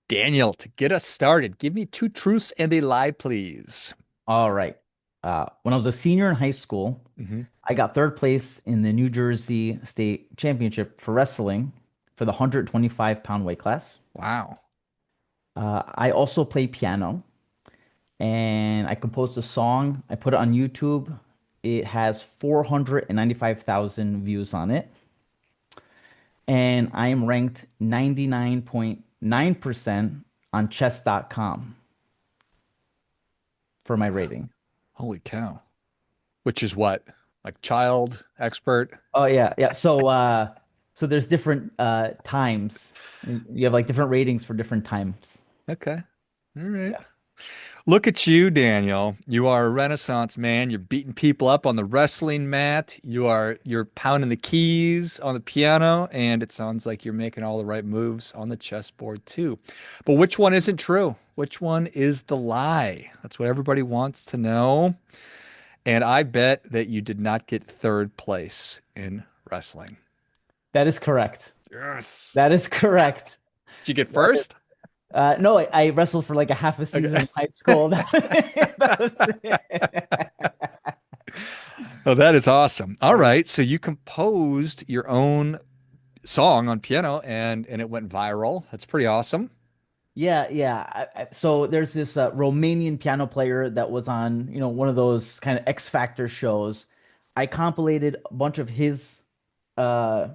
Daniel, to get us started, give me two truths and a lie, please. All right. When I was a senior in high school, Hmm. I got third place in the New Jersey State Championship for wrestling for the 125-pound weight class. Wow. I also play piano and I composed a song. I put it on YouTube. It has 495,000 views on it. And I am ranked 99.9% on chess.com for my rating. Holy cow. Which is what? Like child, expert? Oh yeah, yeah. So there's different times. You have like different ratings for different times. Okay. All right. Yeah. Look at you, Daniel. You are a Renaissance man. You're beating people up on the wrestling mat. You're pounding the keys on the piano, and it sounds like you're making all the right moves on the chessboard too. But which one isn't true? Which one is the lie? That's what everybody wants to know. And I bet that you did not get third place in wrestling. That is correct. Yes. That is correct. Did you get That is- first? no, I wrestled for like a half a season Okay. in high school. That was it. Oh, that is awesome. All right. So you composed your own song on piano and it went viral. That's pretty awesome. Yeah, yeah. So there's this Romanian piano player that was on, one of those kind of X Factor shows. I compilated a bunch of his uh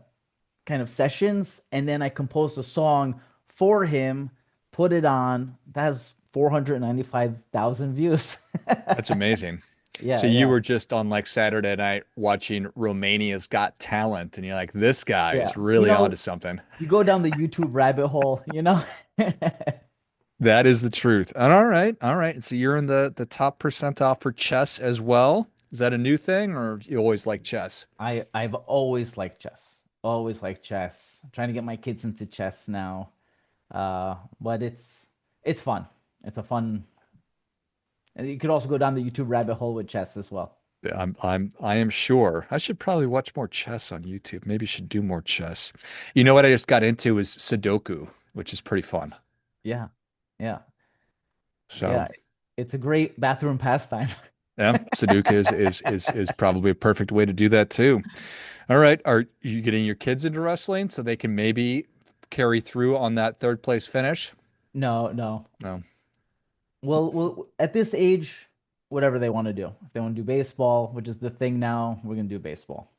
kind of sessions, and then I composed a song for him, put it on. That has 495,000 views. That's amazing. So Yeah, you yeah, were just on like Saturday night watching Romania's Got Talent and you're like, this guy yeah. is really onto something. You go down the YouTube rabbit hole. That is the truth. And all right, all right. So you're in the top percentile for chess as well. Is that a new thing or you always like chess? I've always liked chess. Always liked chess. I'm trying to get my kids into chess now. But it's fun. It's a fun. And you could also go down the YouTube rabbit hole with chess as well. I am sure. I should probably watch more chess on YouTube. Maybe should do more chess. You know what I just got into is Sudoku, which is pretty fun. Yeah, yeah, So yeah. It's a great bathroom pastime. yeah, Sudoku is probably a perfect way to do that too. All right. Are you getting your kids into wrestling so they can maybe carry through on that third place finish? No, no. No. Well, at this age, whatever they want to do. If they want to do baseball, which is the thing now, we're gonna do baseball.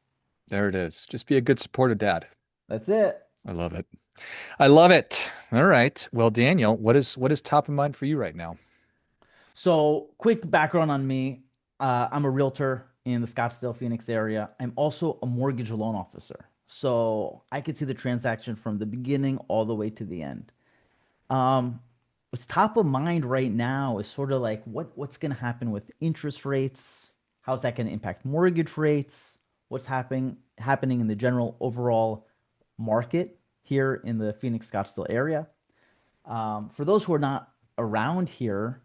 There it is. Just be a good supportive dad. That's it. I love it. I love it. All right. Well, Daniel, what is top of mind for you right now? So, quick background on me. I'm a realtor in the Scottsdale, Phoenix area. I'm also a mortgage loan officer. So I could see the transaction from the beginning all the way to the end. Um, what's top of mind right now is sort of like what's going to happen with interest rates? How's that going to impact mortgage rates? What's happening in the general overall market here in the Phoenix Scottsdale area? For those who are not around here,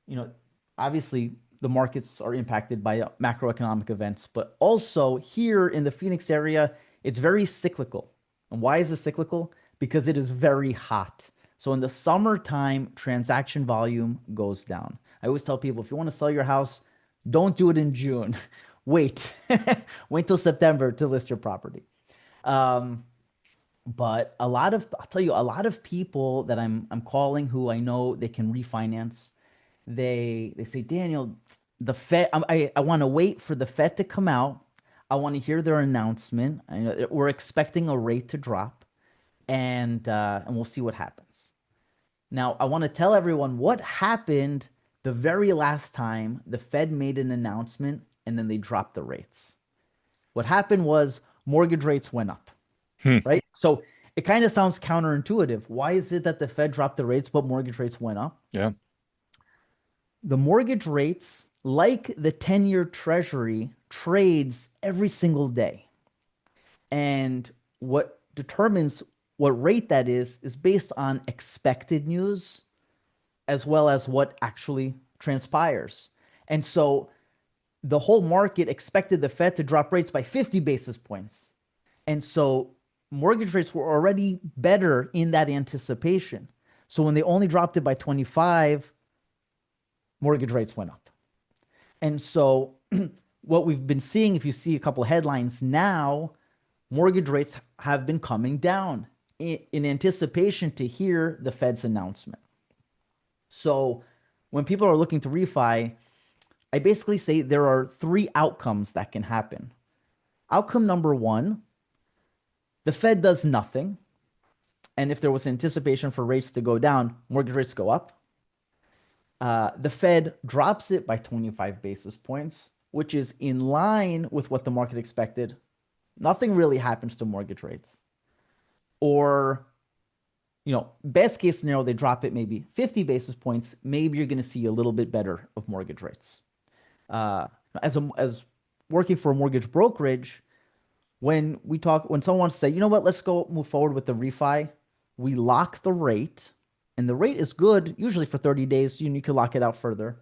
you know, obviously the markets are impacted by macroeconomic events, but also here in the Phoenix area, it's very cyclical. And why is it cyclical? Because it is very hot. So in the summertime, transaction volume goes down. I always tell people if you want to sell your house, don't do it in June. Wait, wait till September to list your property. Um, but I'll tell you, a lot of people that I'm calling who I know they can refinance, they say, Daniel, the Fed, I want to wait for the Fed to come out. I want to hear their announcement. I know we're expecting a rate to drop, and we'll see what happens. Now, I want to tell everyone what happened the very last time the Fed made an announcement and then they dropped the rates. What happened was mortgage rates went up, Hmm. right? So it kind of sounds counterintuitive. Why is it that the Fed dropped the rates but mortgage rates went up? Yeah. The mortgage rates, like the 10-year treasury, trades every single day. And what determines what rate that is based on expected news as well as what actually transpires. And so the whole market expected the Fed to drop rates by 50 basis points. And so mortgage rates were already better in that anticipation. So when they only dropped it by 25, mortgage rates went up. And so what we've been seeing, if you see a couple of headlines now, mortgage rates have been coming down in anticipation to hear the Fed's announcement. So when people are looking to refi, I basically say there are three outcomes that can happen. Outcome number one, the Fed does nothing. And if there was anticipation for rates to go down, mortgage rates go up. The Fed drops it by 25 basis points, which is in line with what the market expected. Nothing really happens to mortgage rates. Or, best case scenario, they drop it maybe 50 basis points. Maybe you're going to see a little bit better of mortgage rates. Uh, as working for a mortgage brokerage, when someone wants to say, you know what, let's go move forward with the refi, we lock the rate, and the rate is good usually for 30 days. You can lock it out further,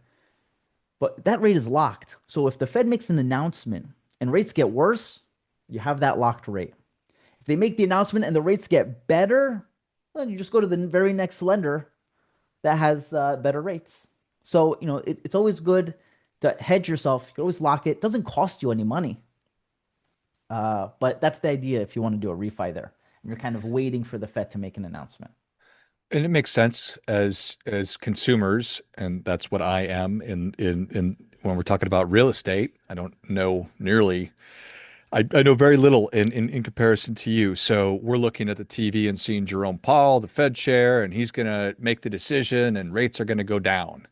but that rate is locked. So if the Fed makes an announcement and rates get worse, you have that locked rate. If they make the announcement and the rates get better, then you just go to the very next lender that has better rates. So it's always good to hedge yourself. You can always lock it. It doesn't cost you any money. But that's the idea if you want to do a refi there. And you're kind of waiting for the Fed to make an announcement. And it makes sense as consumers, and that's what I am in when we're talking about real estate. I don't know nearly I know very little in comparison to you. So we're looking at the TV and seeing Jerome Powell, the Fed chair, and he's going to make the decision and rates are going to go down.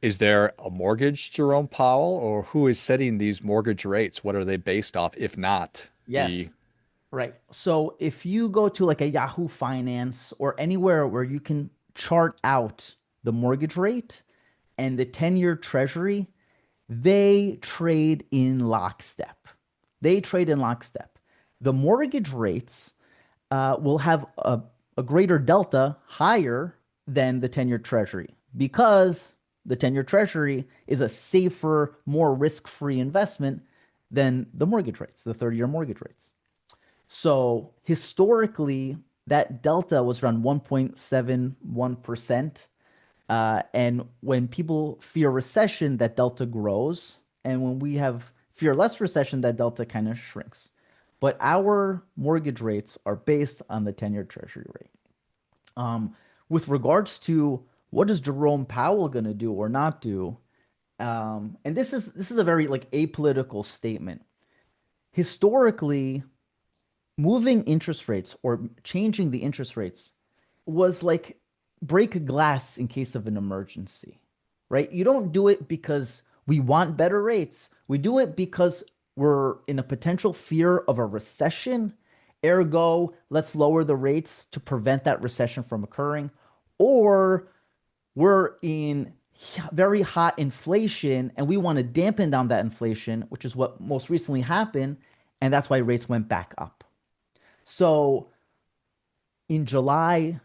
Is there a mortgage Jerome Powell, or who is setting these mortgage rates? What are they based off, if not the Yes, right. So if you go to like a Yahoo Finance or anywhere where you can chart out the mortgage rate and the 10-year treasury, they trade in lockstep. They trade in lockstep. The mortgage rates will have a greater delta higher than the 10-year treasury because the 10-year treasury is a safer, more risk-free investment than the mortgage rates, the 30-year mortgage rates. So historically, that delta was around 1.71%. And when people fear recession, that delta grows. And when we have fear less recession, that delta kind of shrinks. But our mortgage rates are based on the 10-year treasury rate. Um, with regards to what is Jerome Powell going to do or not do, and this is a very like apolitical statement. Historically, moving interest rates or changing the interest rates was like break a glass in case of an emergency, right? You don't do it because we want better rates. We do it because we're in a potential fear of a recession. Ergo, let's lower the rates to prevent that recession from occurring. Or we're in very hot inflation and we want to dampen down that inflation, which is what most recently happened. And that's why rates went back up. So in July,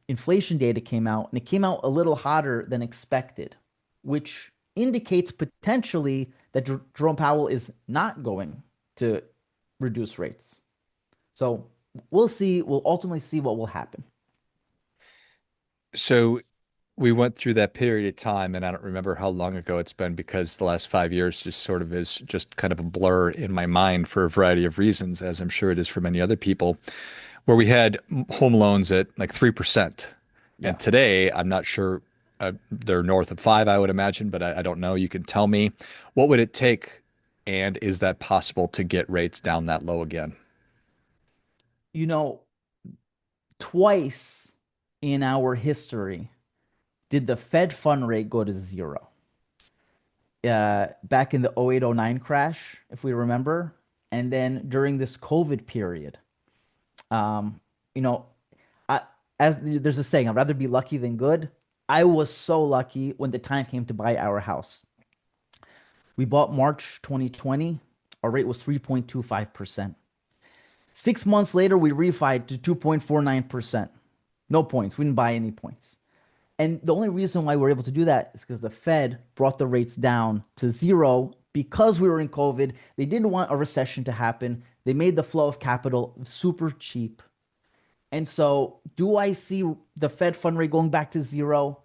inflation data came out, and it came out a little hotter than expected, which indicates potentially that Jerome Powell is not going to reduce rates. So we'll see. We'll ultimately see what will happen. so we went through that period of time, and I don't remember how long ago it's been because the last 5 years just sort of is just kind of a blur in my mind for a variety of reasons, as I'm sure it is for many other people, where we had home loans at like 3%. And Yeah. today, I'm not sure they're north of five, I would imagine, but I don't know. You can tell me what would it take, and is that possible to get rates down that low again? You know, twice in our history did the Fed fund rate go to zero. Back in the 0809 crash, if we remember, and then during this COVID period. Um, you know, I, as there's a saying, I'd rather be lucky than good. I was so lucky when the time came to buy our house. We bought March 2020. Our rate was 3.25%. 6 months later, we refied to 2.49%. No points. We didn't buy any points. And the only reason why we were able to do that is because the Fed brought the rates down to zero because we were in COVID. They didn't want a recession to happen. They made the flow of capital super cheap. And so, do I see the Fed fund rate going back to zero?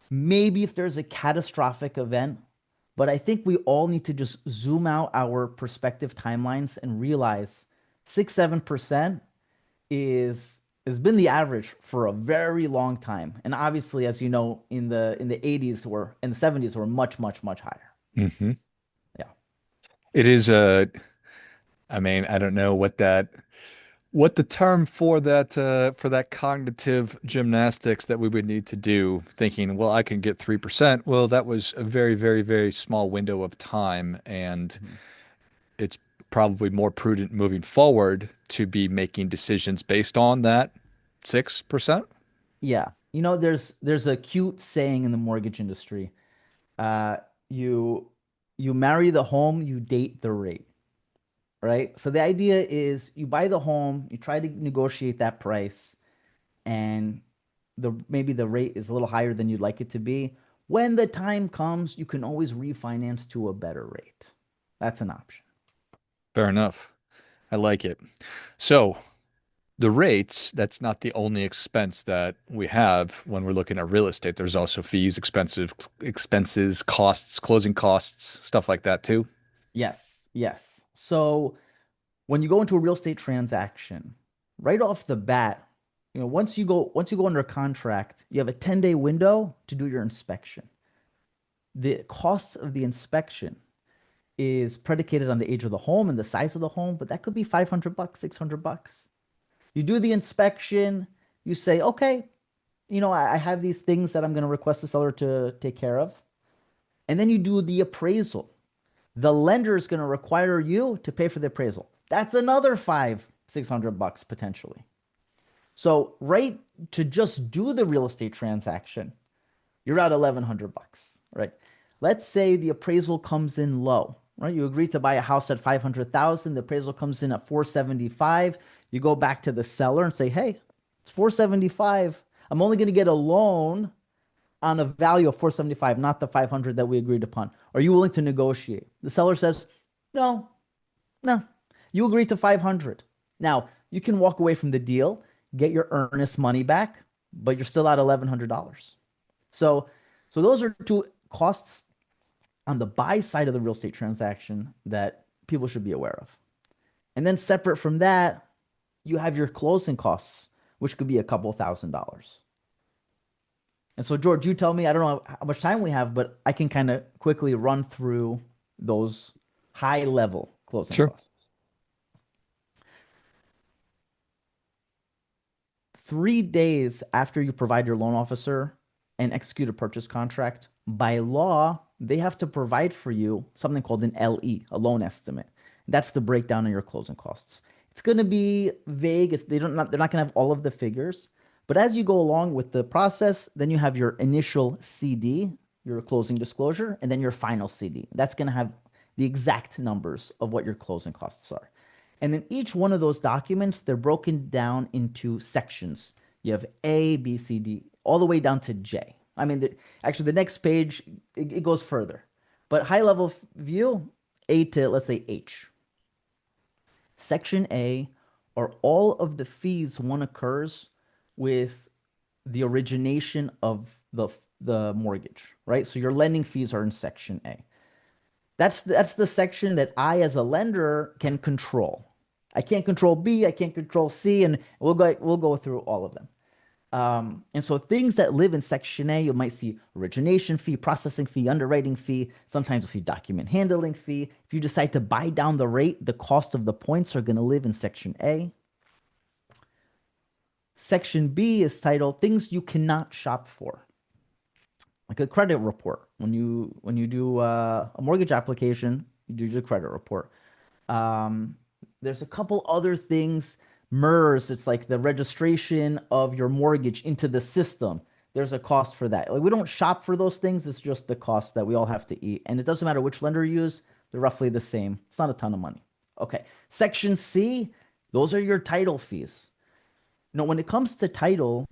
Maybe if there's a catastrophic event, but I think we all need to just zoom out our perspective timelines and realize 6, 7% is has been the average for a very long time. And obviously, as you know, in the 80s or in the 70s were much, much, much higher. Hmm. Yeah. It is I mean, I don't know what the term for that cognitive gymnastics that we would need to do, thinking, well, I can get 3%. Well, that was a very, very, very small window of time, and Mhm. it's probably more prudent moving forward to be making decisions based on that 6%. Yeah. There's a cute saying in the mortgage industry. Uh, you you marry the home, you date the rate, right? So the idea is you buy the home, you try to negotiate that price, and the maybe the rate is a little higher than you'd like it to be. When the time comes, you can always refinance to a better rate. That's an option. Fair enough. I like it. So the rates, that's not the only expense that we have when we're looking at real estate. There's also fees, expensive expenses, costs, closing costs, stuff like that too. Yes, yes. So when you go into a real estate transaction, right off the bat, once you go under contract, you have a 10-day window to do your inspection. The cost of the inspection is predicated on the age of the home and the size of the home, but that could be 500 bucks, 600 bucks. You do the inspection, you say, okay, I have these things that I'm going to request the seller to take care of. And then you do the appraisal. The lender is going to require you to pay for the appraisal. That's another 600 bucks potentially. So, right to just do the real estate transaction, you're at 1100 bucks, right? Let's say the appraisal comes in low, right? You agree to buy a house at 500,000, the appraisal comes in at 475. You go back to the seller and say, "Hey, it's 475. I'm only going to get a loan on a value of 475, not the 500 that we agreed upon. Are you willing to negotiate?" The seller says, "No, no. You agreed to 500." Now, you can walk away from the deal, get your earnest money back, but you're still at $1,100. So, so those are two costs on the buy side of the real estate transaction that people should be aware of. And then separate from that, you have your closing costs, which could be a couple $1,000s. And so, George, you tell me, I don't know how much time we have, but I can kind of quickly run through those high level closing Sure. costs. 3 days after you provide your loan officer and execute a purchase contract, by law, they have to provide for you something called an LE, a loan estimate. That's the breakdown of your closing costs. It's going to be vague. They're not going to have all of the figures. But as you go along with the process, then you have your initial CD, your closing disclosure, and then your final CD. That's going to have the exact numbers of what your closing costs are. And in each one of those documents, they're broken down into sections. You have A, B, C, D, all the way down to J. I mean, actually, the next page, it goes further. But high level view, A to, let's say, H. Section A are all of the fees one occurs with the origination of the mortgage, right? So your lending fees are in Section A. That's the section that I, as a lender, can control. I can't control B, I can't control C, and we'll go through all of them. And so things that live in Section A, you might see origination fee, processing fee, underwriting fee. Sometimes you'll see document handling fee. If you decide to buy down the rate, the cost of the points are going to live in Section A. Section B is titled Things You Cannot Shop For, like a credit report. When you do a mortgage application, you do your credit report. Um, there's a couple other things. MERS, it's like the registration of your mortgage into the system. There's a cost for that. Like we don't shop for those things. It's just the cost that we all have to eat. And it doesn't matter which lender you use, they're roughly the same. It's not a ton of money. Okay. Section C, those are your title fees. When it comes to title,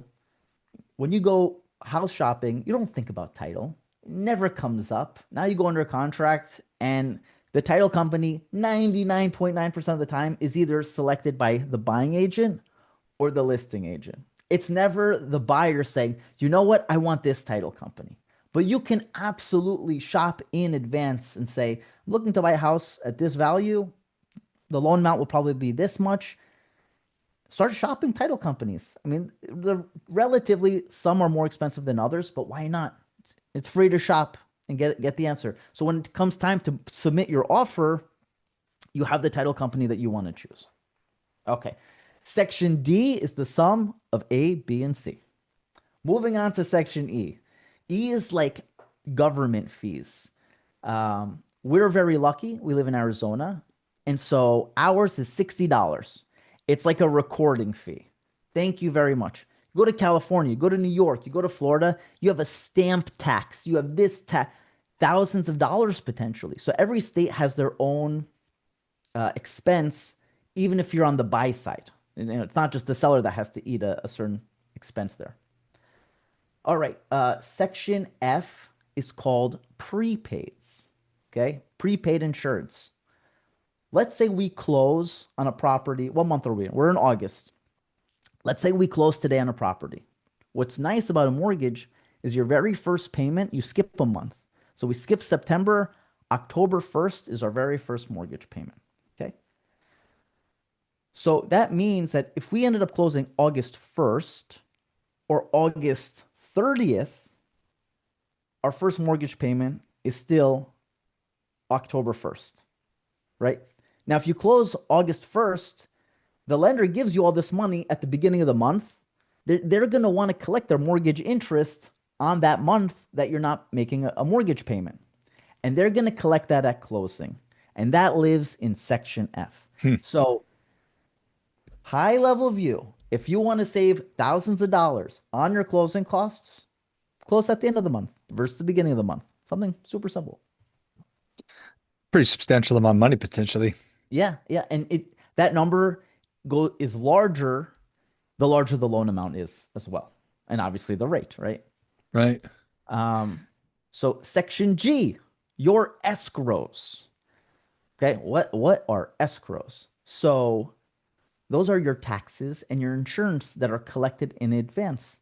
when you go house shopping, you don't think about title. It never comes up. Now you go under contract and the title company 99.9% of the time is either selected by the buying agent or or the listing agent. It's never the buyer saying, you know what, I want this title company. But you can absolutely shop in advance and say, I'm looking to buy a house at this value. The loan amount will probably be this much. Start shopping title companies. I mean, they're relatively, some are more expensive than others, but why not? It's free to shop and get the answer. So when it comes time to submit your offer, you have the title company that you want to choose. Okay. Section D is the sum of A, B, and C. Moving on to section E. E is like government fees. We're very lucky. We live in Arizona. And so ours is $60. It's like a recording fee. Thank you very much. You go to California, you go to New York, you go to Florida, you have a stamp tax. You have this tax, thousands of dollars potentially. So every state has their own expense, even if you're on the buy side. And it's not just the seller that has to eat a certain expense there. All right. Section F is called prepaids. Okay. Prepaid insurance. Let's say we close on a property. What month are we in? We're in August. Let's say we close today on a property. What's nice about a mortgage is your very first payment, you skip a month. So we skip September. October 1st is our very first mortgage payment. Okay. So that means that if we ended up closing August 1st or August 30th, our first mortgage payment is still October 1st, right? Now, if you close August 1st, the lender gives you all this money at the beginning of the month. They're going to want to collect their mortgage interest on that month that you're not making a mortgage payment. And they're going to collect that at closing. And that lives in Section F. Hmm. So, high level view, if you want to save thousands of dollars on your closing costs, close at the end of the month versus the beginning of the month. Something super simple. Pretty substantial amount of money potentially. Yeah, yeah. And that number is larger the larger the loan amount is as well. And obviously the rate, right? Right. Um, so section G, your escrows. Okay, what are escrows? So those are your taxes and your insurance that are collected in advance.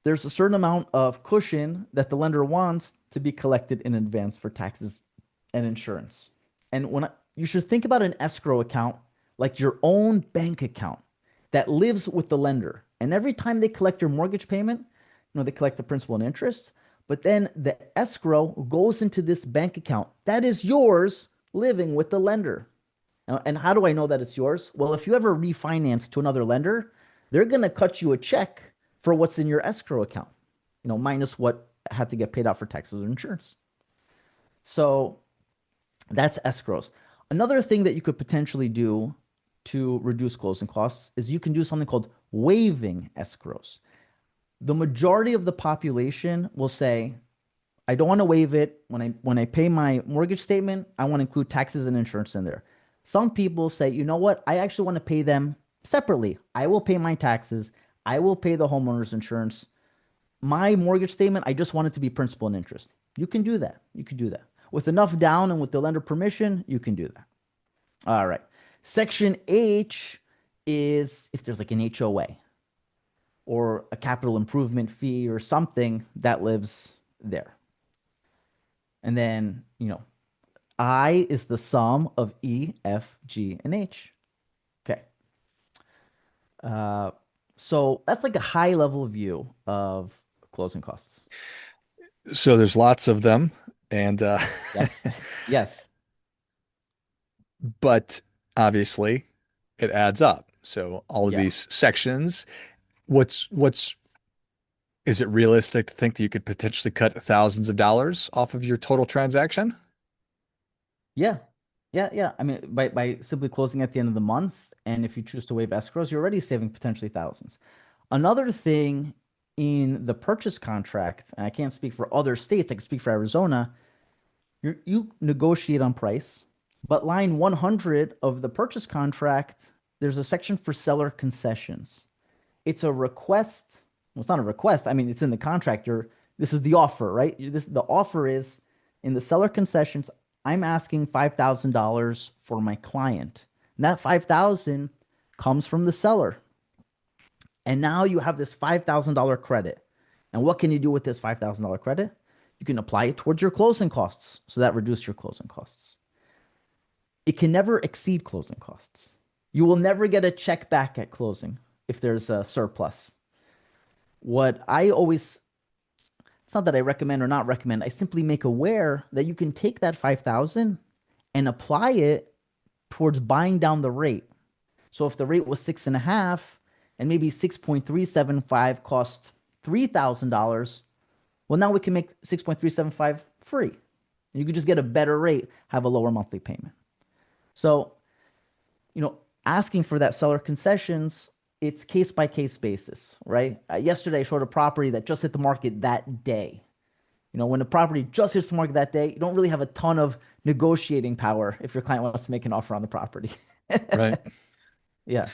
There's a certain amount of cushion that the lender wants to be collected in advance for taxes and insurance. And you should think about an escrow account like your own bank account that lives with the lender. And every time they collect your mortgage payment, they collect the principal and interest, but then the escrow goes into this bank account that is yours living with the lender. And how do I know that it's yours? Well, if you ever refinance to another lender, they're going to cut you a check for what's in your escrow account, minus what had to get paid out for taxes or insurance. So that's escrows. Another thing that you could potentially do to reduce closing costs is you can do something called waiving escrows. The majority of the population will say, I don't want to waive it. When I pay my mortgage statement, I want to include taxes and insurance in there. Some people say, you know what? I actually want to pay them separately. I will pay my taxes. I will pay the homeowner's insurance. My mortgage statement, I just want it to be principal and interest. You can do that. You can do that. With enough down and with the lender permission, you can do that. All right. Section H is if there's like an HOA or a capital improvement fee or something that lives there. And then, I is the sum of E, F, G, and H. Okay. So that's like a high level view of closing costs. So there's lots of them, and Yes. Yes. but obviously it adds up. So all of Yeah. these sections, what's is it realistic to think that you could potentially cut thousands of dollars off of your total transaction? Yeah. Yeah. Yeah. I mean, by simply closing at the end of the month, and if you choose to waive escrows, you're already saving potentially thousands. Another thing in the purchase contract, and I can't speak for other states, I can speak for Arizona, you negotiate on price, but line 100 of the purchase contract, there's a section for seller concessions. It's a request. Well, it's not a request. I mean, it's in the contract. This is the offer, right? The offer is in the seller concessions. I'm asking $5,000 for my client. And that 5,000 comes from the seller. And now you have this $5,000 credit. And what can you do with this $5,000 credit? You can apply it towards your closing costs. So that reduces your closing costs. It can never exceed closing costs. You will never get a check back at closing if there's a surplus. What I always, it's not that I recommend or not recommend, I simply make aware that you can take that 5,000 and apply it towards buying down the rate. So if the rate was 6.5 and maybe 6.375 cost $3,000, well, now we can make 6.375 free. You can just get a better rate, have a lower monthly payment. So, asking for that seller concessions, it's case by case basis, right? Yesterday, I showed a property that just hit the market that day. When a property just hits the market that day, you don't really have a ton of negotiating power if your client wants to make an offer on the property. Right. Yeah.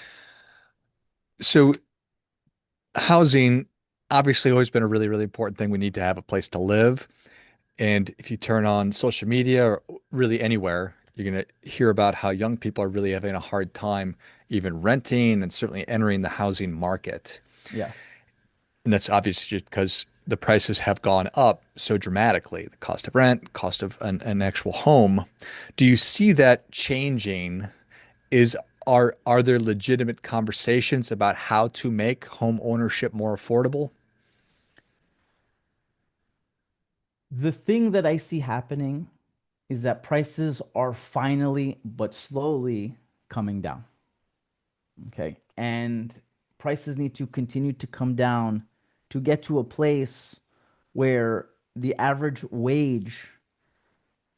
So housing obviously always been a really, really important thing. We need to have a place to live. And if you turn on social media or really anywhere, you're going to hear about how young people are really having a hard time even renting and certainly entering the housing market. Yeah. And that's obviously just because the prices have gone up so dramatically, the cost of rent, cost of an actual home. Do you see that changing? Is are there legitimate conversations about how to make home ownership more affordable? The thing that I see happening is that prices are finally, but slowly coming down. Okay. And prices need to continue to come down to get to a place where the average wage,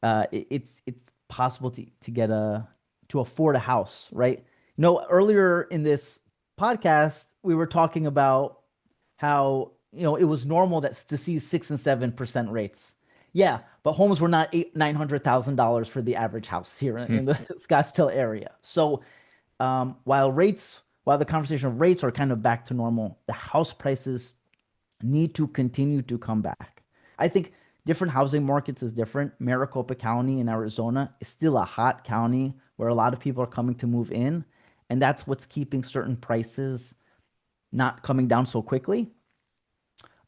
it's possible to get to afford a house, right? Earlier in this podcast, we were talking about how it was normal to see 6 and 7% rates. Yeah, but homes were not eight $900,000 for the average house here in the Scottsdale area. So while the conversation of rates are kind of back to normal, the house prices need to continue to come back. I think different housing markets is different. Maricopa County in Arizona is still a hot county where a lot of people are coming to move in, and that's what's keeping certain prices not coming down so quickly.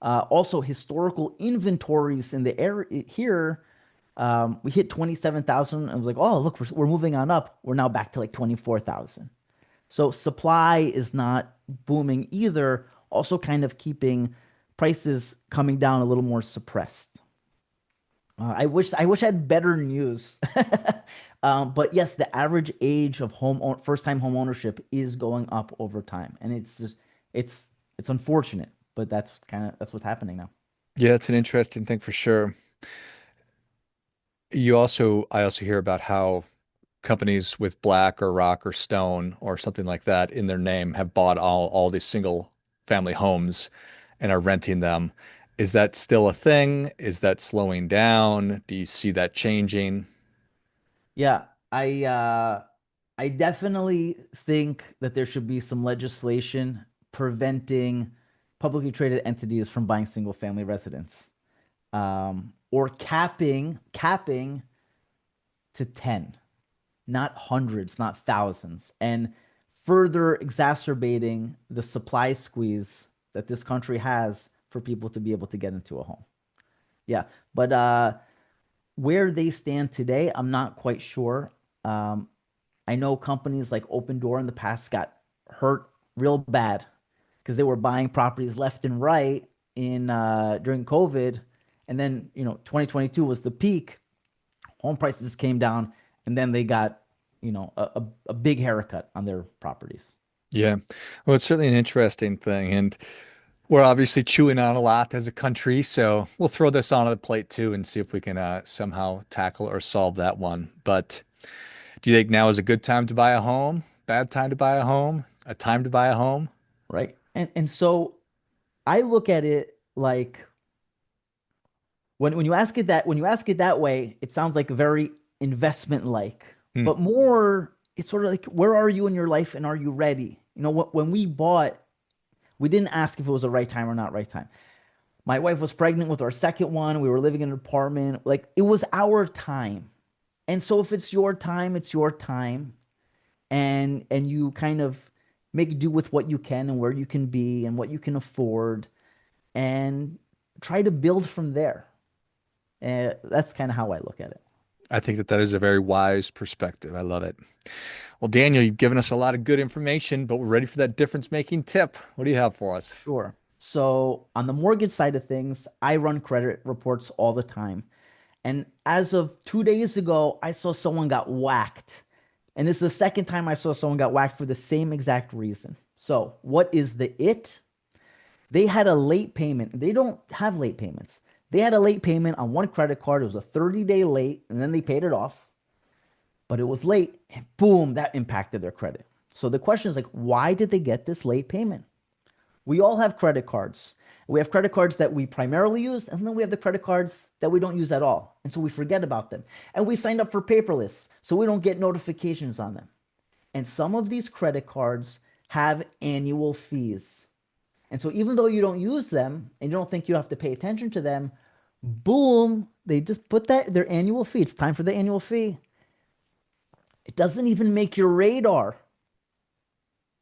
Also, historical inventories in the area here, we hit 27,000. I was like, oh, look, we're moving on up. We're now back to like 24,000. So supply is not booming either, also kind of keeping prices coming down a little more suppressed. I wish I had better news. But yes, the average age of first time home ownership is going up over time, and it's it's unfortunate, but that's what's happening now. Yeah, it's an interesting thing for sure. I also hear about how companies with black or rock or stone or something like that in their name have bought all these single family homes and are renting them. Is that still a thing? Is that slowing down? Do you see that changing? Yeah, I definitely think that there should be some legislation preventing publicly traded entities from buying single family residence, or capping to 10, not hundreds, not thousands, and further exacerbating the supply squeeze that this country has for people to be able to get into a home. Yeah, but where they stand today, I'm not quite sure. Um, I know companies like Open Door in the past got hurt real bad because they were buying properties left and right in during COVID, and then 2022 was the peak. Home prices came down, and then they got a big haircut on their properties. Yeah. Well, it's certainly an interesting thing. And we're obviously chewing on a lot as a country. So we'll throw this onto the plate too and see if we can somehow tackle or solve that one. But do you think now is a good time to buy a home? Bad time to buy a home? A time to buy a home? Right? And so I look at it like when you ask it that way, it sounds like very investment like, Hmm. but more it's sort of like where are you in your life and are you ready? When we bought, we didn't ask if it was the right time or not right time. My wife was pregnant with our second one. We were living in an apartment. Like it was our time. And so if it's your time, it's your time. And you kind of make do with what you can and where you can be and what you can afford, and try to build from there. And that's kind of how I look at it. I think that that is a very wise perspective. I love it. Well, Daniel, you've given us a lot of good information, but we're ready for that difference making tip. What do you have for us? Sure. So on the mortgage side of things, I run credit reports all the time. And as of 2 days ago, I saw someone got whacked. And this is the second time I saw someone got whacked for the same exact reason. So, what is the it? They had a late payment. They don't have late payments. They had a late payment on one credit card. It was a 30-day late, and then they paid it off. But it was late, and boom, that impacted their credit. So the question is like, why did they get this late payment? We all have credit cards. We have credit cards that we primarily use, and then we have the credit cards that we don't use at all. And so we forget about them. And we signed up for paperless, so we don't get notifications on them. And some of these credit cards have annual fees. And so even though you don't use them and you don't think you have to pay attention to them, boom, they just put that their annual fee. It's time for the annual fee. It doesn't even make your radar.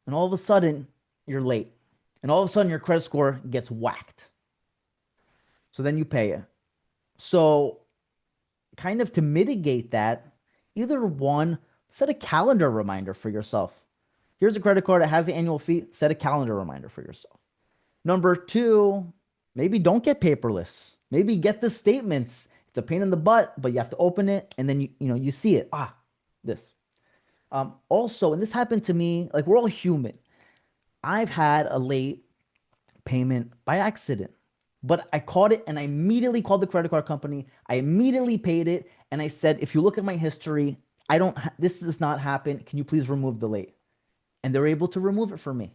And all of a sudden, you're late. And all of a sudden, your credit score gets whacked. So then you pay it. So, kind of to mitigate that, either one, set a calendar reminder for yourself. Here's a credit card that has the annual fee. Set a calendar reminder for yourself. Number two, maybe don't get paperless. Maybe get the statements. It's a pain in the butt, but you have to open it and then you see it. Ah, this. Also, and this happened to me, like we're all human. I've had a late payment by accident, but I caught it and I immediately called the credit card company. I immediately paid it and I said, if you look at my history, this does not happen. Can you please remove the late? And they're able to remove it for me.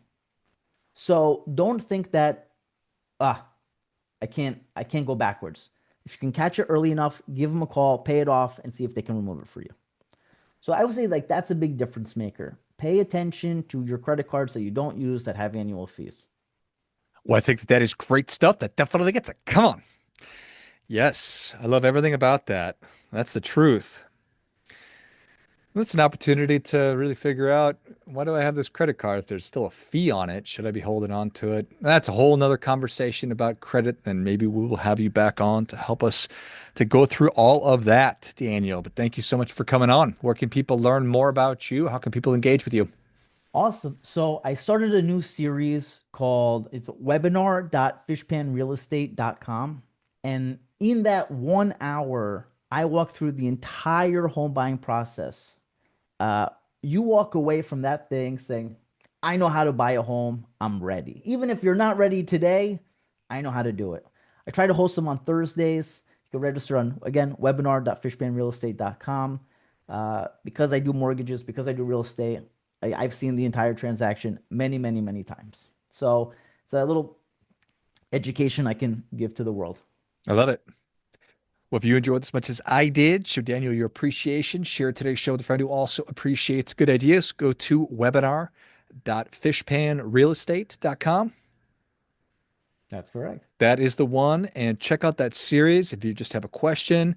So don't think that ah, I can't go backwards. If you can catch it early enough, give them a call, pay it off, and see if they can remove it for you. So I would say like that's a big difference maker. Pay attention to your credit cards that you don't use that have annual fees. Well, I think that that is great stuff. That definitely gets it. Come on. Yes, I love everything about that. That's the truth. That's an opportunity to really figure out why do I have this credit card if there's still a fee on it? Should I be holding on to it? That's a whole nother conversation about credit, and maybe we will have you back on to help us to go through all of that, Daniel. But thank you so much for coming on. Where can people learn more about you? How can people engage with you? Awesome. So I started a new series called it's webinar.fishpanrealestate.com. And in that 1 hour, I walk through the entire home buying process. Uh, you walk away from that thing saying, I know how to buy a home. I'm ready. Even if you're not ready today, I know how to do it. I try to host them on Thursdays. You can register on, again, webinar.fishpanrealestate.com. Because I do mortgages, because I do real estate, I've seen the entire transaction many, many, many times. So it's a little education I can give to the world. I love it. Well, if you enjoyed this as much as I did, show Daniel your appreciation. Share today's show with a friend who also appreciates good ideas. Go to webinar.fishpanrealestate.com. That's correct. That is the one. And check out that series if you just have a question.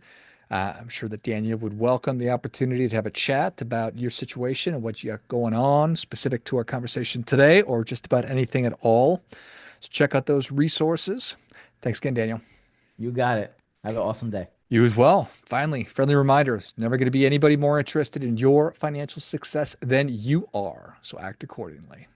I'm sure that Daniel would welcome the opportunity to have a chat about your situation and what you got going on specific to our conversation today, or just about anything at all. So check out those resources. Thanks again, Daniel. You got it. Have an awesome day. You as well. Finally, friendly reminder, there's never going to be anybody more interested in your financial success than you are. So act accordingly.